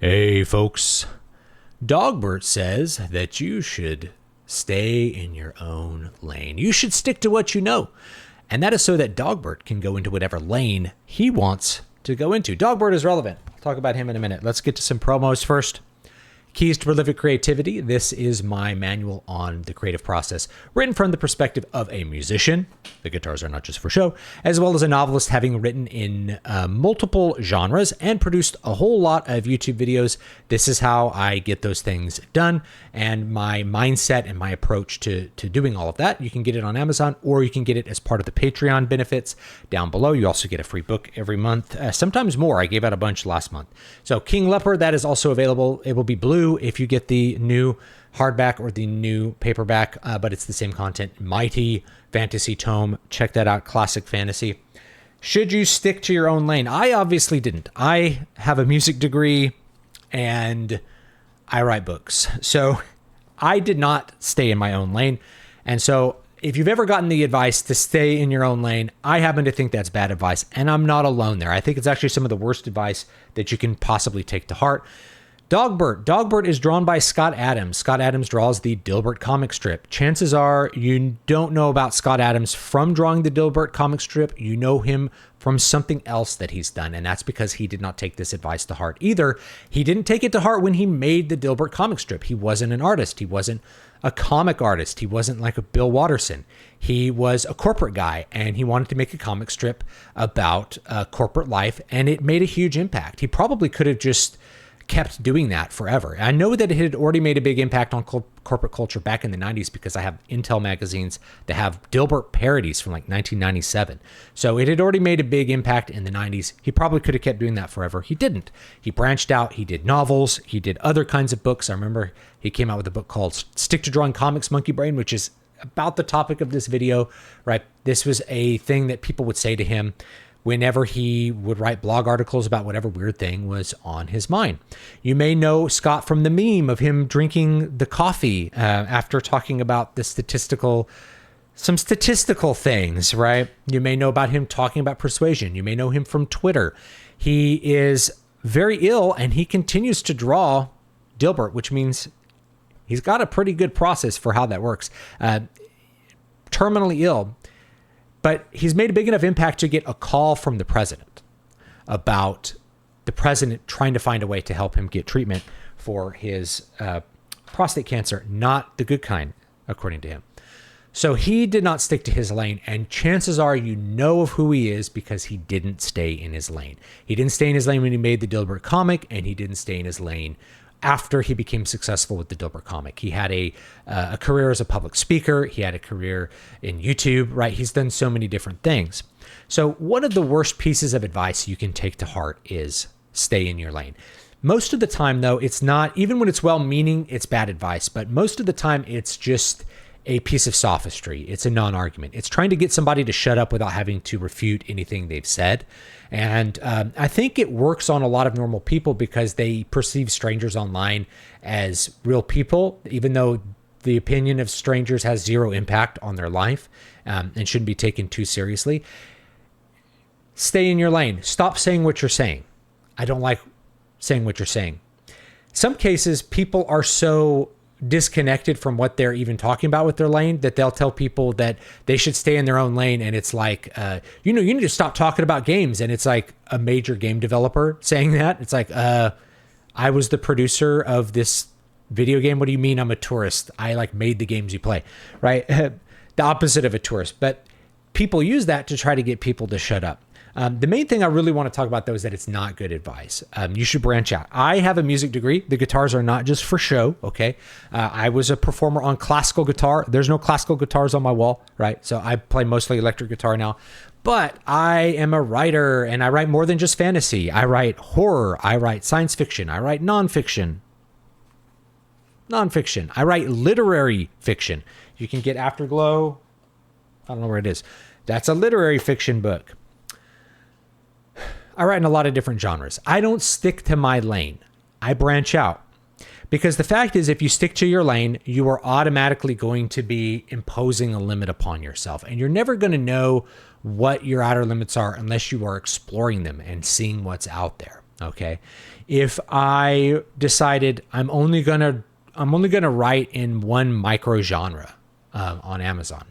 Hey folks, Dogbert says that you should stay in your own lane. You should stick to what you know. And that is so that Dogbert can go into whatever lane he wants to go into. Dogbert is relevant. I'll talk about him in a minute. Let's get to some promos first. Keys to Prolific Creativity. This is my manual on the creative process, written from the perspective of a musician. The guitars are not just for show, as well as a novelist, having written in multiple genres and produced a whole lot of YouTube videos. This is how I get those things done, and my mindset and my approach to doing all of that. You can get it on Amazon, or you can get it as part of the Patreon benefits down below. You also get a free book every month, sometimes more. I gave out a bunch last month. So King Leopard, that is also available. It will be blue if you get the new hardback or the new paperback, but it's the same content. Mighty Fantasy Tome. Check that out. Classic fantasy. Should you stick to your own lane? I obviously didn't. I have a music degree and I write books. So I did not stay in my own lane. And so if you've ever gotten the advice to stay in your own lane, I happen to think that's bad advice. And I'm not alone there. I think it's actually some of the worst advice that you can possibly take to heart. Dogbert. Dogbert is drawn by Scott Adams. Scott Adams draws the Dilbert comic strip. Chances are you don't know about Scott Adams from drawing the Dilbert comic strip. You know him from something else that he's done, and that's because he did not take this advice to heart either. He didn't take it to heart when he made the Dilbert comic strip. He wasn't an artist. He wasn't a comic artist. He wasn't like a Bill Watterson. He was a corporate guy, and he wanted to make a comic strip about corporate life, and it made a huge impact. He probably could have just kept doing that forever. I know that it had already made a big impact on corporate culture back in the 90s because I have Intel magazines that have Dilbert parodies from like 1997. So it had already made a big impact in the 90s. He probably could have kept doing that forever. He didn't. He branched out. He did novels. He did other kinds of books. I remember he came out with a book called Stick to Drawing Comics, Monkey Brain, which is about the topic of this video, right? This was a thing that people would say to him whenever he would write blog articles about whatever weird thing was on his mind. You may know Scott from the meme of him drinking the coffee after talking about some statistical things, right? You may know about him talking about persuasion. You may know him from Twitter. He is very ill and he continues to draw Dilbert, which means he's got a pretty good process for how that works. Terminally ill. But he's made a big enough impact to get a call from the president about the president trying to find a way to help him get treatment for his prostate cancer, not the good kind, according to him. So he did not stick to his lane, and chances are you know of who he is because he didn't stay in his lane. He didn't stay in his lane when he made the Dilbert comic, and he didn't stay in his lane after he became successful with the Dilbert comic. He had a career as a public speaker. He had a career in YouTube, right? He's done so many different things. So one of the worst pieces of advice you can take to heart is stay in your lane. Most of the time, though, it's not, even when it's well-meaning, it's bad advice. But most of the time, it's just a piece of sophistry. It's a non-argument. It's trying to get somebody to shut up without having to refute anything they've said. And I think it works on a lot of normal people because they perceive strangers online as real people, even though the opinion of strangers has zero impact on their life and shouldn't be taken too seriously. Stay in your lane. Stop saying what you're saying. I don't like saying what you're saying. Some cases, people are so disconnected from what they're even talking about with their lane that they'll tell people that they should stay in their own lane, and it's like you need to stop talking about games, and it's like a major game developer saying that. It's like I was the producer of this video game. What do you mean I'm a tourist? I like made the games you play, right? The opposite of a tourist. But people use that to try to get people to shut up. The main thing I really want to talk about, though, is that it's not good advice. You should branch out. I have a music degree. The guitars are not just for show, okay? I was a performer on classical guitar. There's no classical guitars on my wall, right? So I play mostly electric guitar now. But I am a writer, and I write more than just fantasy. I write horror. I write science fiction. I write nonfiction. I write literary fiction. You can get Afterglow. I don't know where it is. That's a literary fiction book. I write in a lot of different genres. I don't stick to my lane. I branch out. Because the fact is, if you stick to your lane, you are automatically going to be imposing a limit upon yourself. And you're never going to know what your outer limits are unless you are exploring them and seeing what's out there. Okay. if I decided I'm only gonna write in one micro genre on Amazon.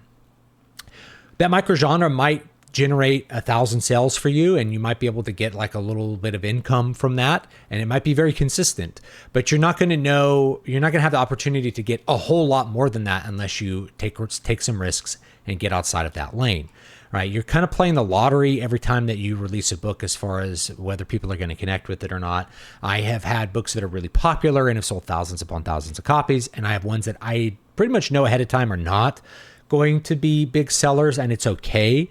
That micro genre might generate 1,000 sales for you, and you might be able to get like a little bit of income from that, and it might be very consistent, but you're not going to have the opportunity to get a whole lot more than that unless you take some risks and get outside of that lane, right? You're kind of playing the lottery every time that you release a book as far as whether people are going to connect with it or not. I have had books that are really popular and have sold thousands upon thousands of copies, and I have ones that I pretty much know ahead of time are not going to be big sellers, and it's okay.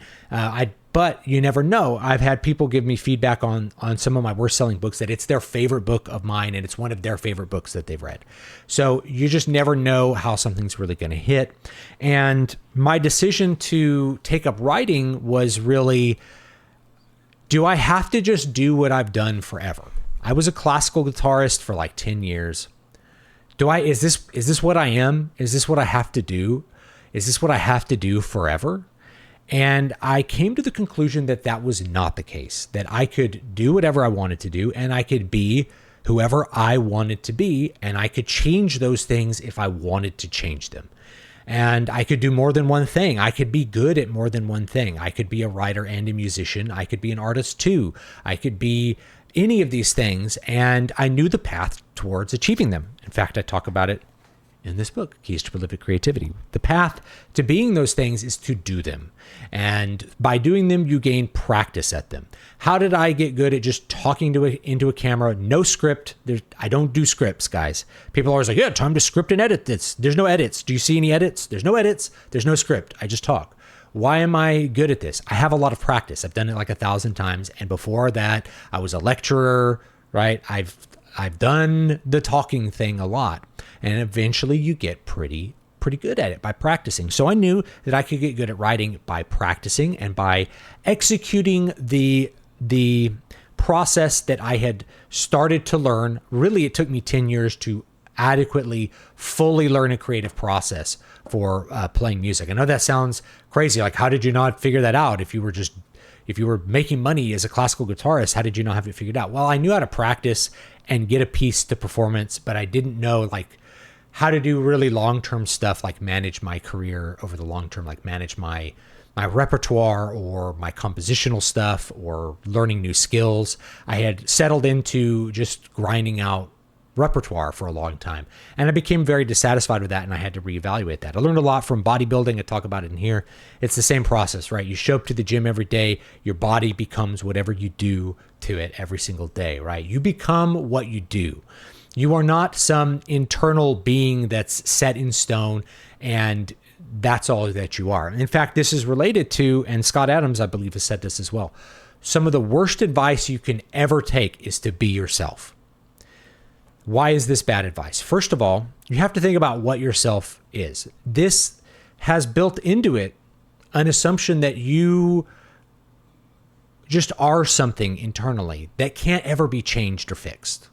But you never know. I've had people give me feedback on some of my worst selling books that it's their favorite book of mine, and it's one of their favorite books that they've read. So you just never know how something's really going to hit. And my decision to take up writing was really, do I have to just do what I've done forever? I was a classical guitarist for like 10 years. Is this what I am? Is this what I have to do? Is this what I have to do forever? And I came to the conclusion that that was not the case, that I could do whatever I wanted to do, and I could be whoever I wanted to be, and I could change those things if I wanted to change them. And I could do more than one thing. I could be good at more than one thing. I could be a writer and a musician. I could be an artist too. I could be any of these things, and I knew the path towards achieving them. In fact, I talk about it in this book, Keys to Prolific Creativity. The path to being those things is to do them. And by doing them, you gain practice at them. How did I get good at just talking into a camera? No script. I don't do scripts, guys. People are always like, yeah, time to script and edit this. There's no edits. Do you see any edits? There's no edits. There's no script. I just talk. Why am I good at this? I have a lot of practice. I've done it like 1,000 times. And before that, I was a lecturer, right? I've done the talking thing a lot. And eventually you get pretty good at it by practicing. So I knew that I could get good at writing by practicing and by executing the process that I had started to learn. Really, it took me 10 years to adequately, fully learn a creative process for playing music. I know that sounds crazy. Like, how did you not figure that out? If you were making money as a classical guitarist, how did you not have it figured out? Well, I knew how to practice and get a piece to performance, but I didn't know like how to do really long-term stuff, like manage my career over the long term, like manage my repertoire or my compositional stuff or learning new skills. I had settled into just grinding out repertoire for a long time, and I became very dissatisfied with that, and I had to reevaluate that. I learned a lot from bodybuilding. I talk about it in here. It's the same process, right? You show up to the gym every day, your body becomes whatever you do to it every single day, right? You become what you do. You are not some internal being that's set in stone and that's all that you are. In fact, this is related to, and Scott Adams, I believe, has said this as well, some of the worst advice you can ever take is to be yourself. Why is this bad advice? First of all, you have to think about what yourself is. This has built into it an assumption that you just are something internally that can't ever be changed or fixed.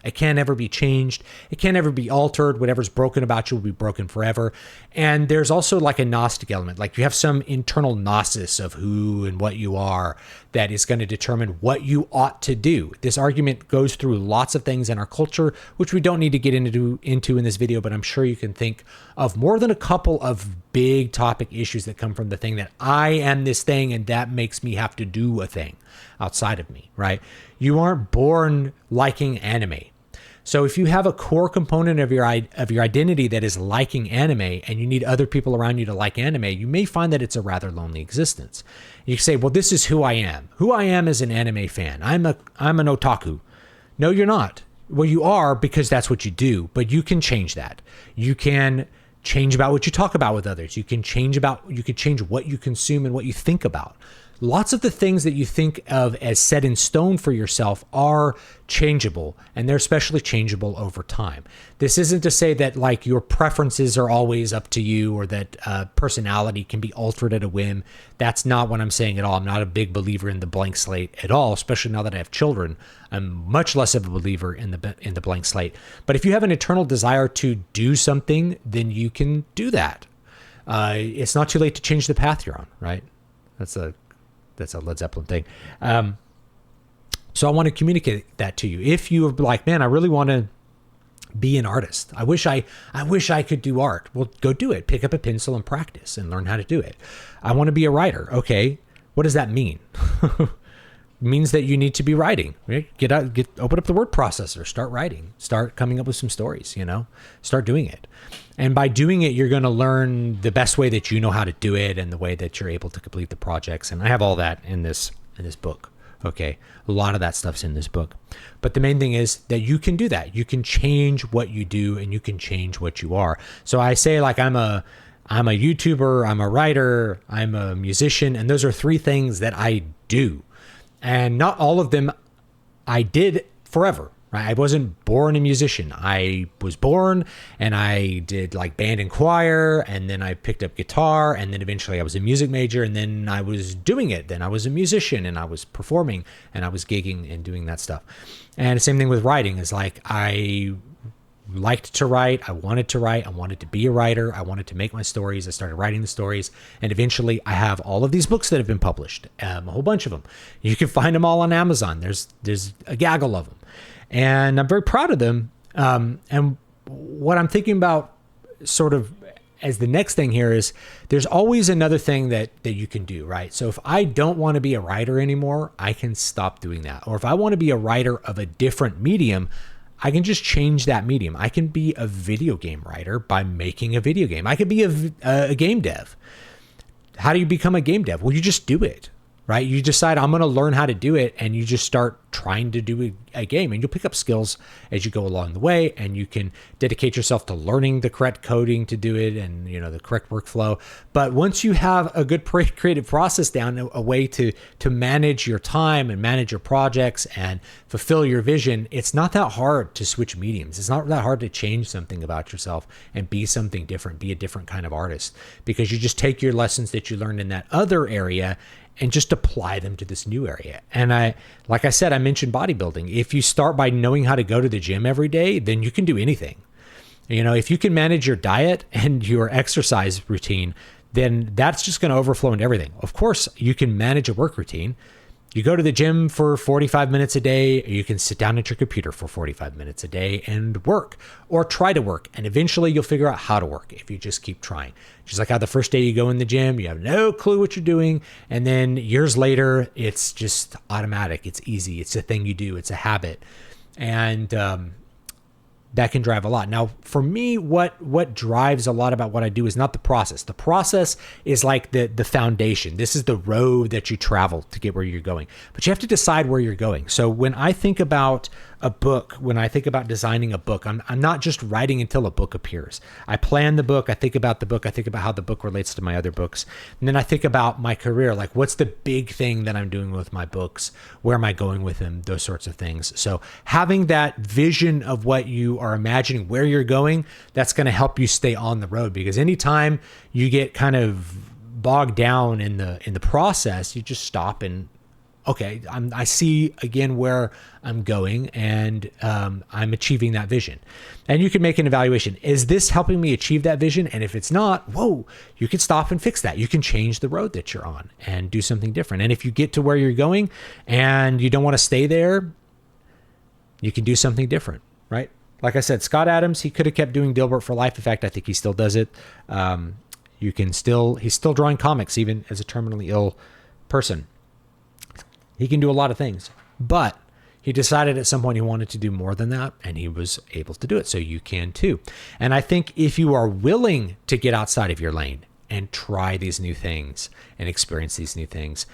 It can't ever be changed. It can't ever be altered. Whatever's broken about you will be broken forever. And there's also like a Gnostic element. Like you have some internal gnosis of who and what you are that is going to determine what you ought to do. This argument goes through lots of things in our culture, which we don't need to get into in this video, but I'm sure you can think of more than a couple of big topic issues that come from the thing that I am this thing and that makes me have to do a thing outside of me, right? You aren't born liking anime. So if you have a core component of your identity that is liking anime and you need other people around you to like anime, you may find that it's a rather lonely existence. You say, well, this is who I am. Who I am is an anime fan. I'm an otaku. No, you're not. Well, you are because that's what you do, but you can change that. You can change about what you talk about with others. You can change what you consume and what you think about. Lots of the things that you think of as set in stone for yourself are changeable, and they're especially changeable over time. This isn't to say that like your preferences are always up to you or that personality can be altered at a whim. That's not what I'm saying at all. I'm not a big believer in the blank slate at all, especially now that I have children. I'm much less of a believer in the blank slate. But if you have an eternal desire to do something, then you can do that. It's not too late to change the path you're on, right? That's a Led Zeppelin thing. So I want to communicate that to you. If you are like, man, I really want to be an artist. I wish I could do art. Well, go do it. Pick up a pencil and practice and learn how to do it. I want to be a writer. Okay. What does that mean? It means that you need to be writing. Right? Open up the word processor, start writing, start coming up with some stories, start doing it. And by doing it, you're going to learn the best way that you know how to do it and the way that you're able to complete the projects. And I have all that in this book. Okay. A lot of that stuff's in this book. But the main thing is that you can do that. You can change what you do and you can change what you are. So I say, like, I'm a YouTuber, I'm a writer, I'm a musician, and those are three things that I do. And not all of them I did forever. Right? I wasn't born a musician. I was born and I did like band and choir, and then I picked up guitar, and then eventually I was a music major, and then I was doing it. Then I was a musician and I was performing and I was gigging and doing that stuff. And the same thing with writing is like, I liked to write. I wanted to write. I wanted to be a writer. I wanted to make my stories. I started writing the stories, and eventually I have all of these books that have been published, a whole bunch of them. You can find them all on Amazon. There's a gaggle of them. And I'm very proud of them. And what I'm thinking about sort of as the next thing here is there's always another thing that you can do, right? So if I don't want to be a writer anymore, I can stop doing that. Or if I want to be a writer of a different medium, I can just change that medium. I can be a video game writer by making a video game. I could be a game dev. How do you become a game dev? Well, you just do it. Right? You decide, I'm going to learn how to do it, and you just start trying to do a game, and you'll pick up skills as you go along the way, and you can dedicate yourself to learning the correct coding to do it and, the correct workflow. But once you have a good creative process down, a way to manage your time and manage your projects and fulfill your vision, it's not that hard to switch mediums. It's not that hard to change something about yourself and be something different, be a different kind of artist, because you just take your lessons that you learned in that other area and just apply them to this new area. And like I said, I mentioned bodybuilding. If you start by knowing how to go to the gym every day, then you can do anything. If you can manage your diet and your exercise routine, then that's just going to overflow into everything. Of course, you can manage a work routine. You go to the gym for 45 minutes a day, or you can sit down at your computer for 45 minutes a day and work, or try to work. And eventually you'll figure out how to work if you just keep trying. Just like how the first day you go in the gym, you have no clue what you're doing. And then years later, it's just automatic. It's easy. It's a thing you do. It's a habit. And that can drive a lot. Now, for me, what drives a lot about what I do is not the process. The process is like the foundation. This is the road that you travel to get where you're going. But you have to decide where you're going. So when I think about a book, when I think about designing a book, I'm not just writing until a book appears. I plan the book. I think about the book. I think about how the book relates to my other books. And then I think about my career. Like, what's the big thing that I'm doing with my books? Where am I going with them? Those sorts of things. So having that vision of what you are imagining, where you're going, that's going to help you stay on the road, because anytime you get kind of bogged down in the process, you just stop and, okay, I see again where I'm going, and I'm achieving that vision. And you can make an evaluation. Is this helping me achieve that vision? And if it's not, you can stop and fix that. You can change the road that you're on and do something different. And if you get to where you're going and you don't want to stay there, you can do something different, right? Like I said, Scott Adams, he could have kept doing Dilbert for life. In fact, I think he still does it. He's still drawing comics even as a terminally ill person. He can do a lot of things, but he decided at some point he wanted to do more than that, and he was able to do it. So you can too. And I think if you are willing to get outside of your lane and try these new things and experience these new things,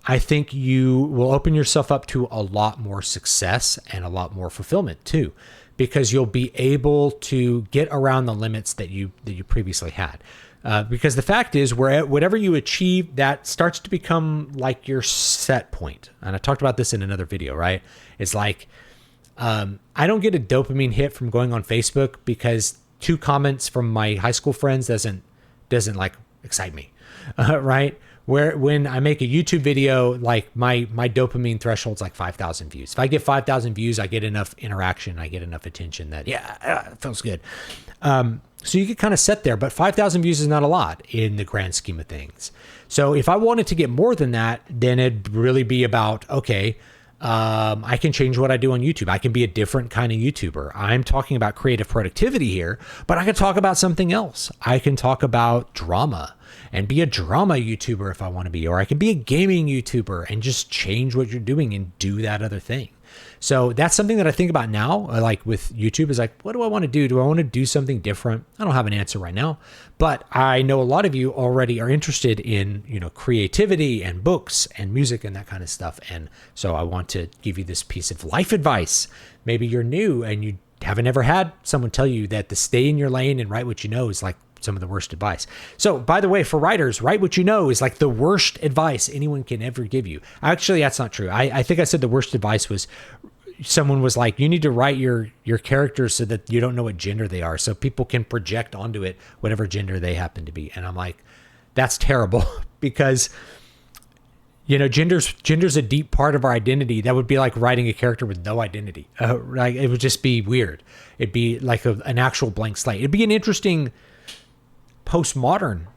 I think you will open yourself up to a lot more success and a lot more fulfillment too, because you'll be able to get around the limits that you previously had. Because the fact is, whatever you achieve, that starts to become like your set point. And I talked about this in another video, right? It's like, I don't get a dopamine hit from going on Facebook because 2 comments from my high school friends doesn't like excite me, right? When I make a YouTube video, like my dopamine threshold's like 5,000 views. If I get 5,000 views, I get enough interaction, I get enough attention that, it feels good. So you get kind of set there, but 5,000 views is not a lot in the grand scheme of things. So if I wanted to get more than that, then it'd really be about, okay, I can change what I do on YouTube. I can be a different kind of YouTuber. I'm talking about creative productivity here, but I can talk about something else. I can talk about drama and be a drama YouTuber if I want to be, or I can be a gaming YouTuber and just change what you're doing and do that other thing. So that's something that I think about now, like with YouTube, is like, what do I want to do? Do I want to do something different? I don't have an answer right now, but I know a lot of you already are interested in, creativity and books and music and that kind of stuff. And so I want to give you this piece of life advice. Maybe you're new and you haven't ever had someone tell you that to stay in your lane and write what you know is like some of the worst advice. So, by the way, for writers, write what you know is like the worst advice anyone can ever give you. Actually, that's not true. I think I said the worst advice was someone was like, you need to write your characters so that you don't know what gender they are, so people can project onto it whatever gender they happen to be. And I'm like, that's terrible because gender's a deep part of our identity. That would be like writing a character with no identity. Like it would just be weird. It'd be like an actual blank slate. It'd be an interesting postmodern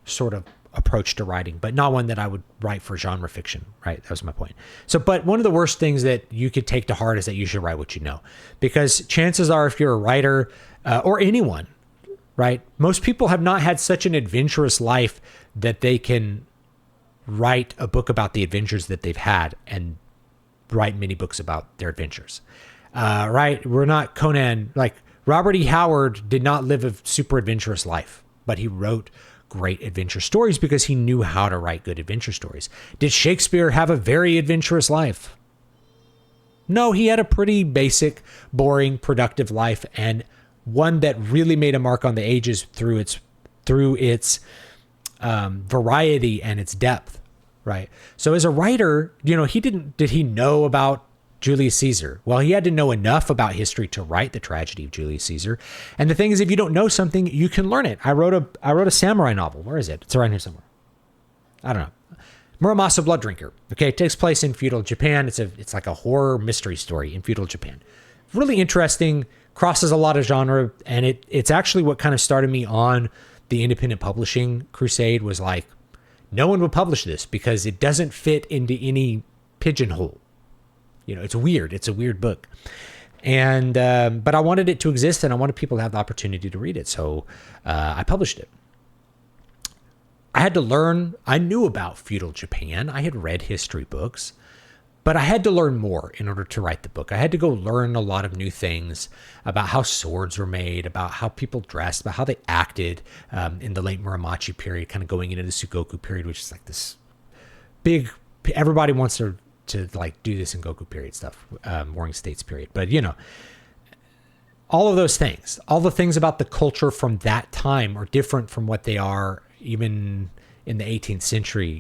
sort of approach to writing, but not one that I would write for genre fiction, right? That was my point. So, but one of the worst things that you could take to heart is that you should write what you know, because chances are if you're a writer or anyone, right? Most people have not had such an adventurous life that they can write a book about the adventures that they've had and write many books about their adventures, right? We're not Conan. Like Robert E. Howard did not live a super adventurous life, but he wrote great adventure stories because he knew how to write good adventure stories. Did Shakespeare have a very adventurous life? No, he had a pretty basic, boring, productive life, and one that really made a mark on the ages through its variety and its depth, right? So as a writer, did he know about Julius Caesar? Well, he had to know enough about history to write the tragedy of Julius Caesar. And the thing is, if you don't know something, you can learn it. I wrote a samurai novel. Where is it? It's around here somewhere. I don't know. Muramasa Blood Drinker. Okay, it takes place in feudal Japan. It's like a horror mystery story in feudal Japan. Really interesting, crosses a lot of genre, and it's actually what kind of started me on the independent publishing crusade. Was like, no one would publish this because it doesn't fit into any pigeonhole. It's weird. It's a weird book. And, but I wanted it to exist and I wanted people to have the opportunity to read it. So I published it. I had to learn. I knew about feudal Japan. I had read history books, but I had to learn more in order to write the book. I had to go learn a lot of new things about how swords were made, about how people dressed, about how they acted in the late Muromachi period, kind of going into the Sugoku period, which is like this big, everybody wants to like do this in Goku period stuff, Warring States period. But all of those things, all the things about the culture from that time are different from what they are even in the 18th century.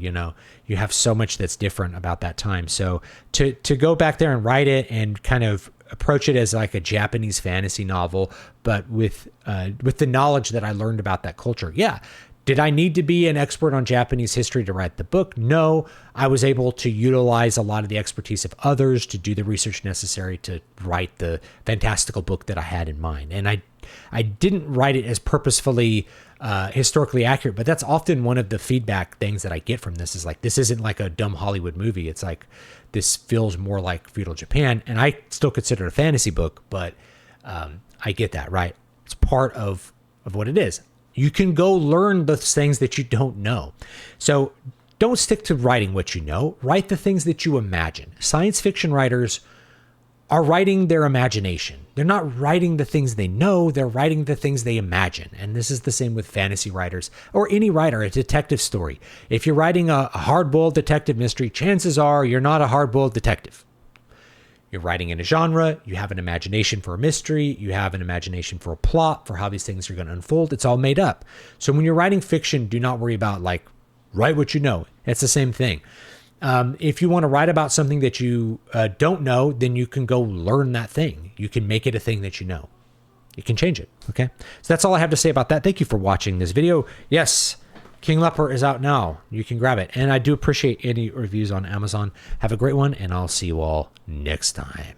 You have so much that's different about that time. So to go back there and write it and kind of approach it as like a Japanese fantasy novel, but with the knowledge that I learned about that culture. Yeah. Did I need to be an expert on Japanese history to write the book? No, I was able to utilize a lot of the expertise of others to do the research necessary to write the fantastical book that I had in mind. And I didn't write it as purposefully historically accurate, but that's often one of the feedback things that I get from this is like, this isn't like a dumb Hollywood movie. It's like, this feels more like feudal Japan. And I still consider it a fantasy book, but I get that, right? It's part of what it is. You can go learn the things that you don't know. So don't stick to writing what you know. Write the things that you imagine. Science fiction writers are writing their imagination. They're not writing the things they know. They're writing the things they imagine. And this is the same with fantasy writers or any writer, a detective story. If you're writing a hard-boiled detective mystery, chances are you're not a hard-boiled detective. You're writing in a genre, you have an imagination for a mystery, you have an imagination for a plot, for how these things are going to unfold. It's all made up. So when you're writing fiction, do not worry about like, write what you know. It's the same thing. If you want to write about something that you don't know, then you can go learn that thing. You can make it a thing that you know. You can change it, okay? So that's all I have to say about that. Thank you for watching this video. Yes, King Leper is out now. You can grab it. And I do appreciate any reviews on Amazon. Have a great one, and I'll see you all next time.